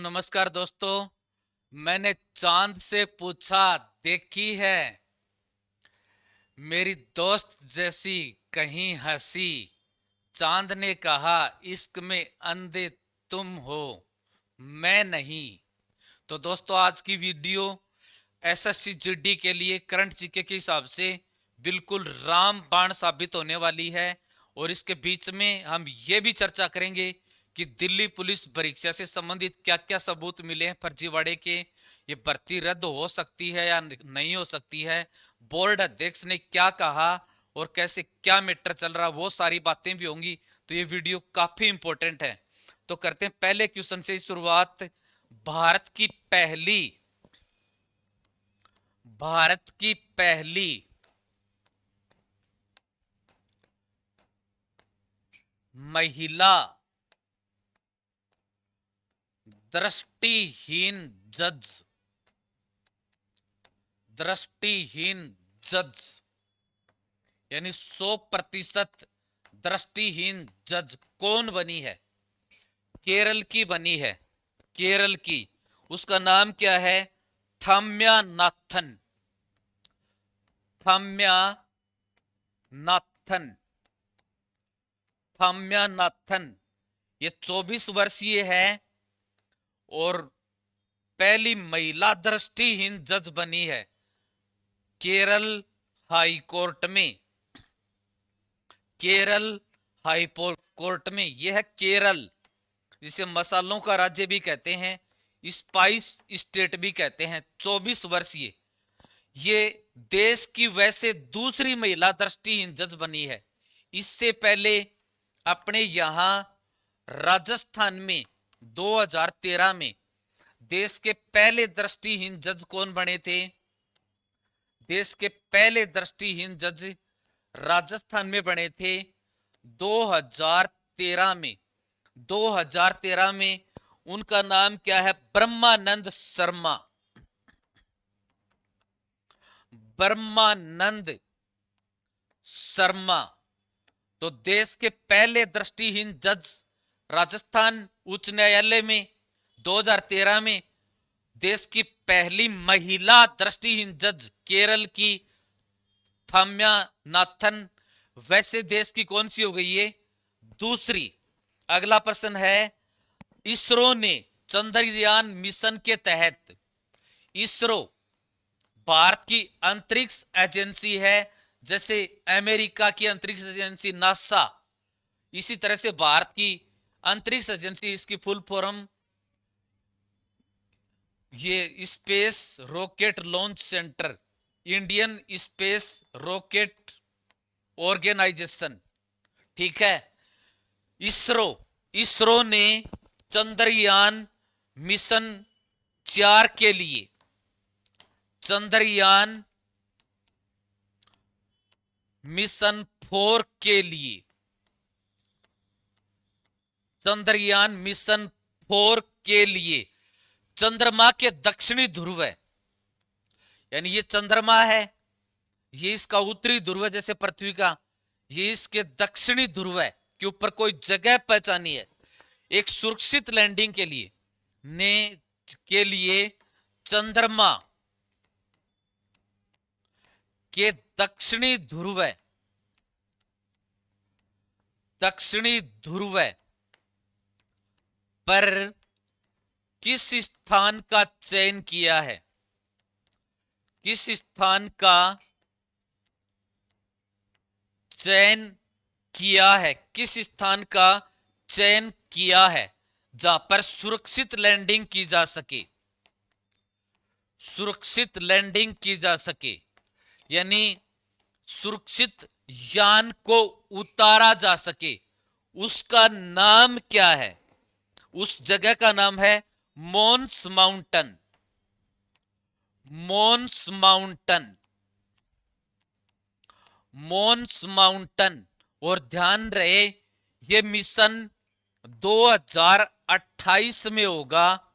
नमस्कार दोस्तों। मैंने चांद से पूछा, देखी है मेरी दोस्त जैसी कहीं हंसी। चांद ने कहा, इश्क में अंधे तुम हो, मैं नहीं। तो दोस्तों, आज की वीडियो एसएससी जीडी के लिए करंट जीके के हिसाब से बिल्कुल रामबाण साबित होने वाली है। और इसके बीच में हम ये भी चर्चा करेंगे कि दिल्ली पुलिस परीक्षा से संबंधित क्या क्या सबूत मिले हैं फर्जीवाड़े के। ये भर्ती रद्द हो सकती है या नहीं हो सकती है, बोर्ड अध्यक्ष ने क्या कहा और कैसे क्या मैटर चल रहा, वो सारी बातें भी होंगी। तो ये वीडियो काफी इंपॉर्टेंट है। तो करते हैं पहले क्वेश्चन से शुरुआत। भारत की पहली भारत की पहली महिला दृष्टिहीन जज दृष्टिहीन जज यानी 100% दृष्टिहीन जज कौन बनी है? केरल की बनी है। केरल की। उसका नाम क्या है? थाम्या नाथन। थाम्या नाथन। थाम्या नाथन। ये 24 वर्षीय है और पहली महिला दृष्टिहीन जज बनी है केरल हाई कोर्ट में। केरल हाई कोर्ट में। यह है केरल, जिसे मसालों का राज्य भी कहते हैं, स्पाइस स्टेट भी कहते हैं। 24 वर्षीय ये देश की वैसे दूसरी महिला दृष्टिहीन जज बनी है। इससे पहले अपने यहां राजस्थान में 2013 में देश के पहले दृष्टिहीन जज कौन बने थे? देश के पहले दृष्टिहीन जज राजस्थान में बने थे 2013 में। 2013 में उनका नाम क्या है? ब्रह्मानंद शर्मा। ब्रह्मानंद शर्मा। तो देश के पहले दृष्टिहीन जज राजस्थान उच्च न्यायालय में 2013 में। देश की पहली महिला दृष्टिहीन जज केरल की थाम्या नाथन। वैसे देश की कौन सी हो गई है? दूसरी। अगला प्रश्न है, इसरो ने चंद्रयान मिशन के तहत, इसरो भारत की अंतरिक्ष एजेंसी है, जैसे अमेरिका की अंतरिक्ष एजेंसी नासा, इसी तरह से भारत की अंतरिक्ष एजेंसी, इसकी फुल फॉर्म ये space rocket launch centre, Indian space rocket organisation. ठीक है। इसरो इसरो ने चंद्रयान मिशन 4 के लिए, चंद्रयान मिशन 4 के लिए, चंद्रयान मिशन 4 के लिए चंद्रमा के दक्षिणी ध्रुव है, यानी ये चंद्रमा है, ये इसका उत्तरी ध्रुव है जैसे पृथ्वी का, ये इसके दक्षिणी ध्रुव है के ऊपर कोई जगह पहचानी है। एक सुरक्षित लैंडिंग के लिए चंद्रमा के दक्षिणी ध्रुव है, दक्षिणी ध्रुव है पर किस स्थान का चयन किया है? किस स्थान का चयन किया है? किस स्थान का चयन किया है जहां पर सुरक्षित लैंडिंग की जा सके? सुरक्षित लैंडिंग की जा सके यानी सुरक्षित यान को उतारा जा सके, उसका नाम क्या है? उस जगह का नाम है मोन्स माउंटन। मोन्स माउंटन। मोन्स माउंटन। और ध्यान रहे, यह मिशन 2028 में होगा।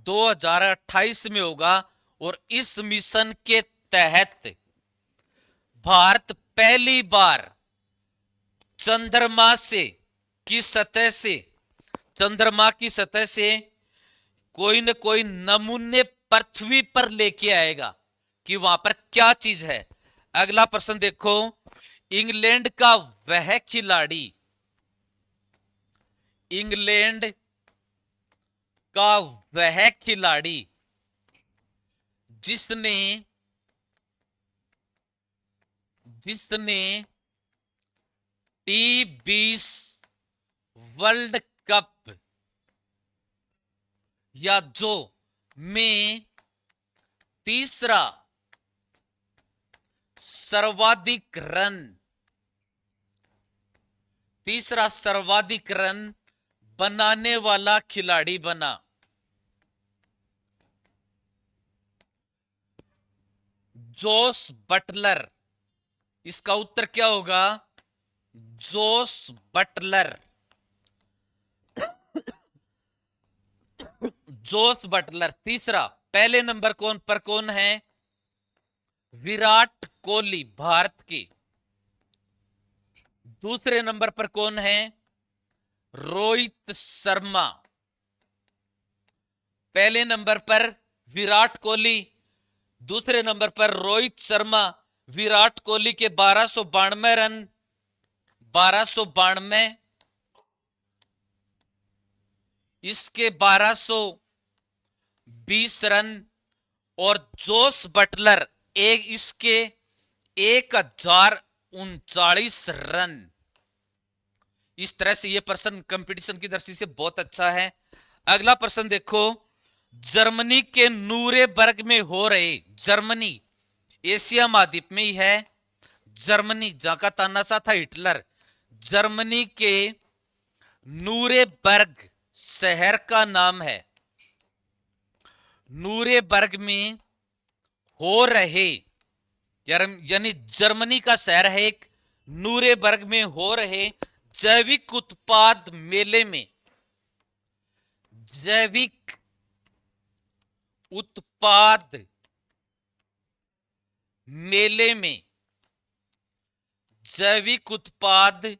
2028 में होगा और इस मिशन के तहत भारत पहली बार चंद्रमा से की सतह से चंद्रमा की सतह से कोई न कोई नमूने पृथ्वी पर लेके आएगा कि वहां पर क्या चीज है। अगला प्रश्न देखो, इंग्लैंड का वह खिलाड़ी, इंग्लैंड का वह खिलाड़ी जिसने जिसने T20 वर्ल्ड कप या जो में तीसरा सर्वाधिक रन बनाने वाला खिलाड़ी बना। Jos Buttler. इसका उत्तर क्या होगा? Jos Buttler. Jos Buttler. तीसरा, पहले नंबर कौन है? विराट कोहली भारत के। दूसरे नंबर पर कौन है? रोहित शर्मा। पहले नंबर पर विराट कोहली, दूसरे नंबर पर रोहित शर्मा। विराट कोहली के 1292 रन, 1292, इसके 1220 रन, और जोस बटलर इसके 1039 रन। इस तरह से यह प्रश्न कंपटीशन की दृष्टि से बहुत अच्छा है। अगला प्रश्न देखो, जर्मनी के नूरेबर्ग में हो रहे, जर्मनी एशिया महाद्वीप में ही है, जर्मनी जहां का तानाशाह था हिटलर, जर्मनी के नूरेबर्ग शहर का नाम है, नूरेबर्ग में हो रहे, यानी जर्मनी का शहर है एक, नूरेबर्ग में हो रहे जैविक उत्पाद मेले में, जैविक उत्पाद मेले में, जैविक उत्पाद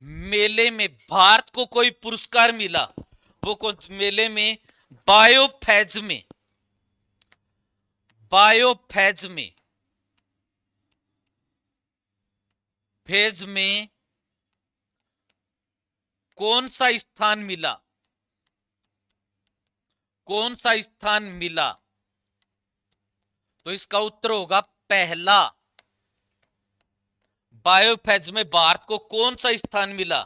मेले में भारत को कोई पुरस्कार मिला। वो कौन मेले में? बायोफेज में, बायोफेज में, फेज में कौन सा स्थान मिला? कौन सा स्थान मिला? तो इसका उत्तर होगा पहला। बायोफेज में भारत को कौन सा स्थान मिला,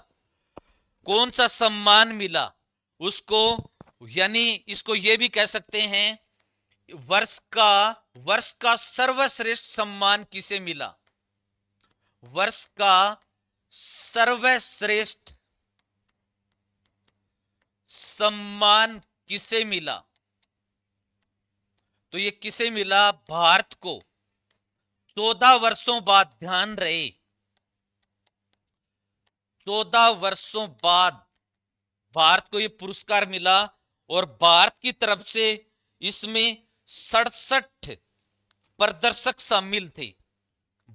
कौन सा सम्मान मिला उसको, यानी इसको यह भी कह सकते हैं वर्ष का सर्वश्रेष्ठ सम्मान किसे मिला? वर्ष का सर्वश्रेष्ठ सम्मान किसे मिला? तो ये किसे मिला? भारत को। 14 वर्षों बाद, ध्यान रहे, 14 वर्षों बाद भारत को यह पुरस्कार मिला, और भारत की तरफ से इसमें 67 प्रदर्शक शामिल थे।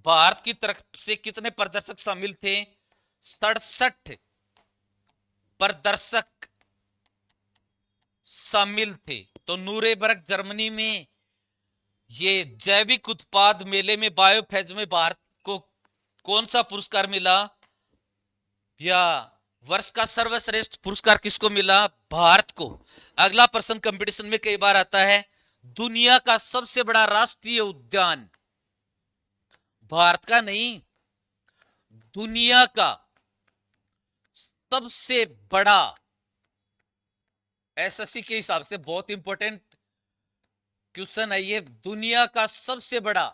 भारत की तरफ से कितने प्रदर्शक शामिल थे? 67 प्रदर्शक शामिल थे। तो नूरेबर्ग जर्मनी में ये जैविक उत्पाद मेले में, बायोफेज में भारत को कौन सा पुरस्कार मिला, या वर्ष का सर्वश्रेष्ठ पुरस्कार किसको मिला? भारत को। अगला प्रश्न कंपटीशन में कई बार आता है, दुनिया का सबसे बड़ा राष्ट्रीय उद्यान, भारत का नहीं, दुनिया का सबसे बड़ा, एसएससी के हिसाब से बहुत इंपॉर्टेंट क्वेश्चन है ये, दुनिया का सबसे बड़ा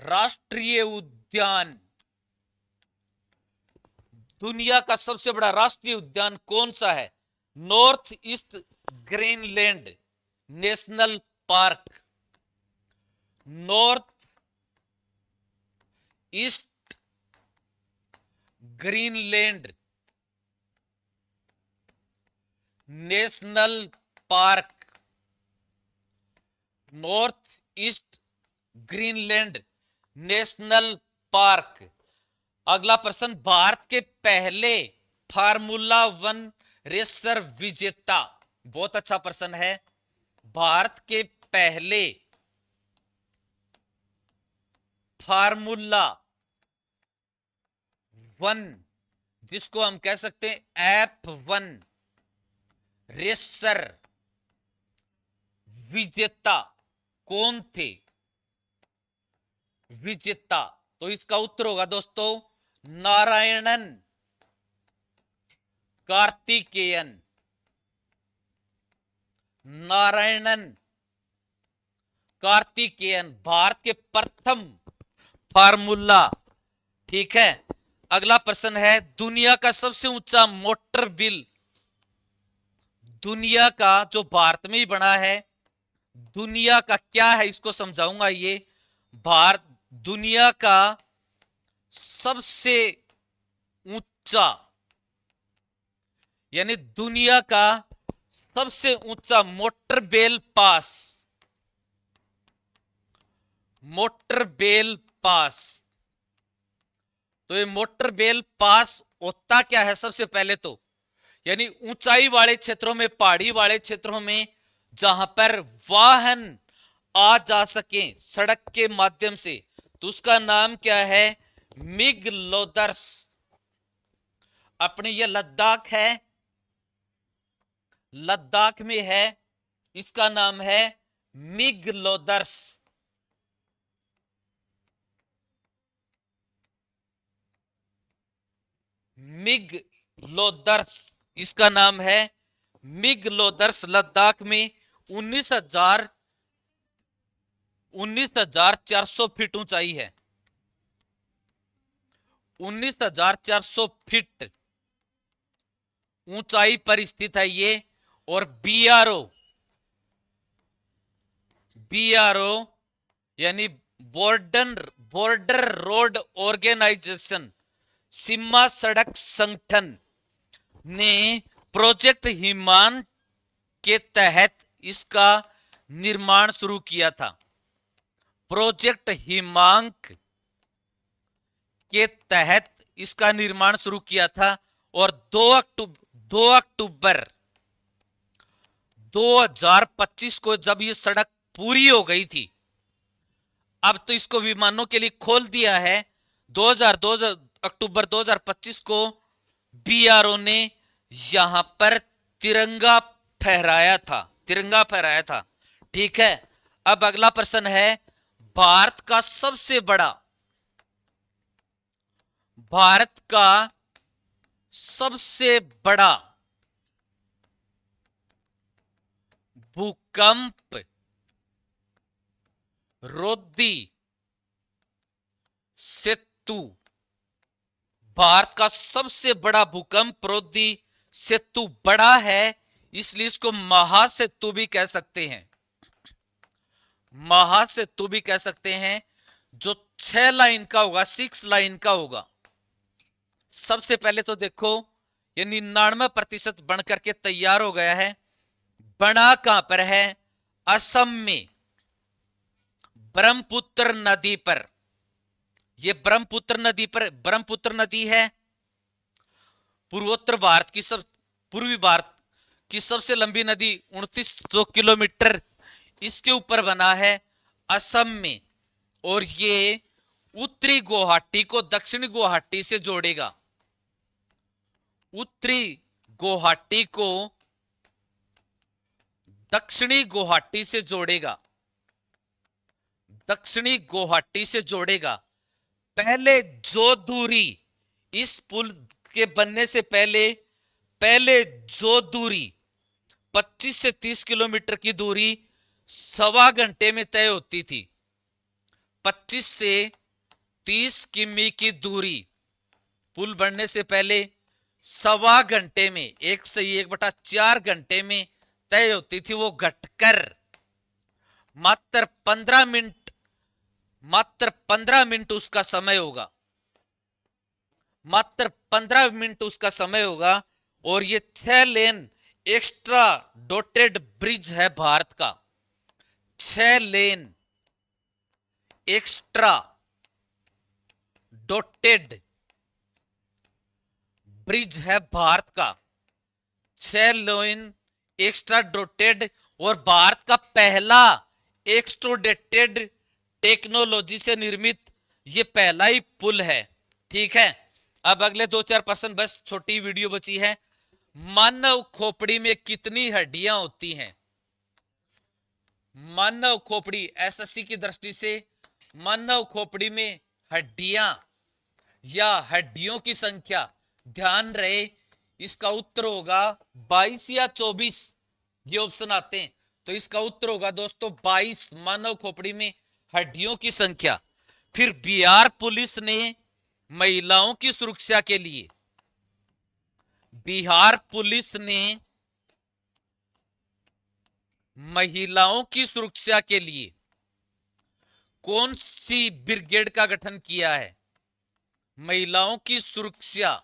राष्ट्रीय उद्यान, दुनिया का सबसे बड़ा राष्ट्रीय उद्यान कौन सा है? North east Greenland national park, north east Greenland national park, north east Greenland national park. अगला प्रश्न, भारत के पहले फार्मूला 1 रेसर विजेता, बहुत अच्छा प्रश्न है। भारत के पहले फार्मूला वन, जिसको हम कह सकते हैं F1 रेसर विजेता कौन थे? विजेता, तो इसका उत्तर होगा दोस्तों नारायणन कार्तिकेयन। नारायणन कार्तिकेयन भारत के प्रथम फार्मूला। ठीक है, अगला प्रश्न है दुनिया का सबसे ऊंचा मोटर बिल, दुनिया का जो भारत में ही बना है, दुनिया का क्या है इसको समझाऊंगा। ये भारत दुनिया का सबसे ऊंचा, यानी दुनिया का सबसे ऊंचा मोटर बेल पास, मोटर बेल पास। तो ये मोटर बेल पास होता क्या है? सबसे पहले तो यानी ऊंचाई वाले क्षेत्रों में, पहाड़ी वाले क्षेत्रों में जहां पर वाहन आ जा सके सड़क के माध्यम से, तो उसका नाम क्या है? मिगलोदर्स। अपने ये लद्दाख है, लद्दाख में है, इसका नाम है मिगलोदर्स। मिगलोदर्स इसका नाम है मिगलोदर्स। लद्दाख में 19,400 फीट ऊंचाई है, 19,400 फीट ऊंचाई पर स्थित है ये। और बीआरओ यानी बॉर्डर रोड ऑर्गेनाइजेशन, सीमा सड़क संगठन ने प्रोजेक्ट हिमान के तहत इसका निर्माण शुरू किया था। प्रोजेक्ट हिमांक के तहत इसका निर्माण शुरू किया था। और 2 अक्टूबर 2025 को जब ये सड़क पूरी हो गई थी, अब तो इसको विमानों के लिए खोल दिया है। 2 अक्टूबर 2025 को बीआरओ ने यहां पर तिरंगा फहराया था। ठीक है, अब अगला प्रश्न है भारत का सबसे बड़ा भूकंप रोधी सेतु, भारत का सबसे बड़ा भूकंप रोधी सेतु बड़ा है, इसलिए इसको महासेतु भी कह सकते हैं। महासेतु भी कह सकते हैं, जो 6 लाइन का होगा, 6 लाइन का होगा। सबसे पहले तो देखो ये 99% बनकर के तैयार हो गया है। बना कहां पर है? असम में, ब्रह्मपुत्र नदी पर। यह ब्रह्मपुत्र नदी है। पूर्वी भारत की सबसे लंबी नदी 2900 किलोमीटर इसके ऊपर बना है, असम में। और ये उत्तरी गुवाहाटी को दक्षिणी गुवाहाटी से जोड़ेगा। उत्तरी गुवाहाटी को दक्षिणी गुवाहाटी से जोड़ेगा, दक्षिणी गुवाहाटी से जोड़ेगा। पहले जो दूरी इस पुल के बनने से पहले जो दूरी 25 से 30 किलोमीटर की दूरी 1.25 घंटे में तय होती थी। 25 से 30 किमी की दूरी पुल बनने से पहले 1.25 घंटे में, 1 से 1/4 घंटे में तय होती थी, वो घटकर मात्र 15 मिनट उसका समय होगा, मात्र 15 मिनट उसका समय होगा। और ये 6 लेन एक्स्ट्रा डॉटेड ब्रिज है भारत का, 6 लेन एक्स्ट्रा डॉटेड ब्रिज है भारत का, 6 लेन एक्स्ट्राडोटेड और भारत का पहला एक्स्ट्रोडेटेड टेक्नोलॉजी से निर्मित ये पहला ही पुल है। ठीक है, अब अगले 2-4% बस छोटी वीडियो बची है। मानव खोपड़ी में कितनी हड्डियां होती हैं? मानव खोपड़ी, एसएससी की दृष्टि से मानव खोपड़ी में हड्डियां या हड्डियों की संख्या, ध्यान रहे इसका उत्तर होगा 22 या 24। ये ऑप्शन आते हैं तो इसका उत्तर होगा दोस्तों 22, मानव खोपड़ी में हड्डियों की संख्या। फिर बिहार पुलिस ने महिलाओं की सुरक्षा के लिए, बिहार पुलिस ने महिलाओं की सुरक्षा के लिए कौन सी ब्रिगेड का गठन किया है? महिलाओं की सुरक्षा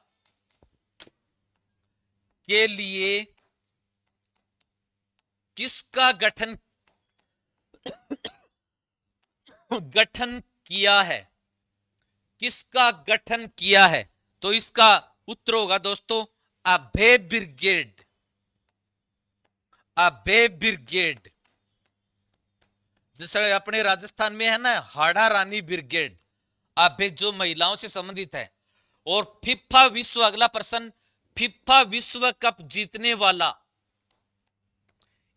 के लिए किसका गठन किया है? किसका गठन किया है? तो इसका उत्तर होगा दोस्तों अभय ब्रिगेड। अभय ब्रिगेड, जैसे अपने राजस्थान में है ना हाड़ा रानी ब्रिगेड, अभय जो महिलाओं से संबंधित है। और फिफा विश्व, अगला प्रश्न, फिफा विश्व कप जीतने वाला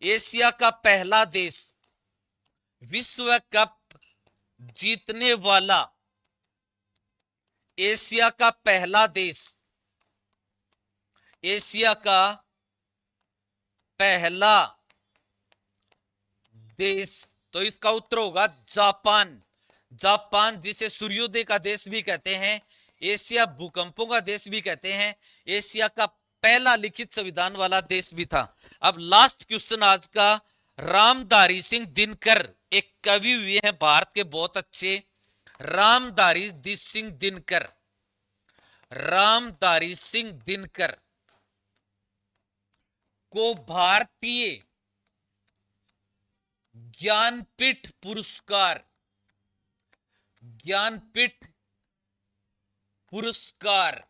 एशिया का पहला देश, विश्व कप जीतने वाला एशिया का पहला देश, एशिया का पहला देश, तो इसका उत्तर होगा जापान। जापान, जिसे सूर्योदय का देश भी कहते हैं, एशिया भूकंपों का देश भी कहते हैं, एशिया का पहला लिखित संविधान वाला देश भी था। अब लास्ट क्वेश्चन आज का, रामधारी सिंह दिनकर एक कवि हुए हैं भारत के बहुत अच्छे, रामधारी सिंह दिनकर, रामधारी सिंह दिनकर को भारतीय ज्ञानपीठ पुरस्कार, ज्ञानपीठ पुरस्कार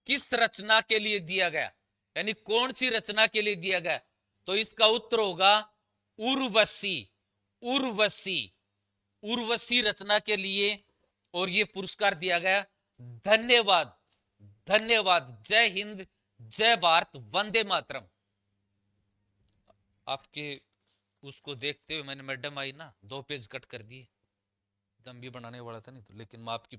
किस रचना के लिए दिया गया? यानी कौन सी रचना के लिए दिया गया? तो इसका उत्तर होगा उर्वशी। उर्वशी, उर्वशी रचना के लिए और ये पुरस्कार दिया गया। धन्यवाद, धन्यवाद। जय हिंद, जय भारत, वंदे मातरम। आपके उसको देखते हुए मैंने, मैडम आई ना, 2 पेज कट कर दिए, दम भी बनाने वाला था नहीं तो, लेकिन मैं आपकी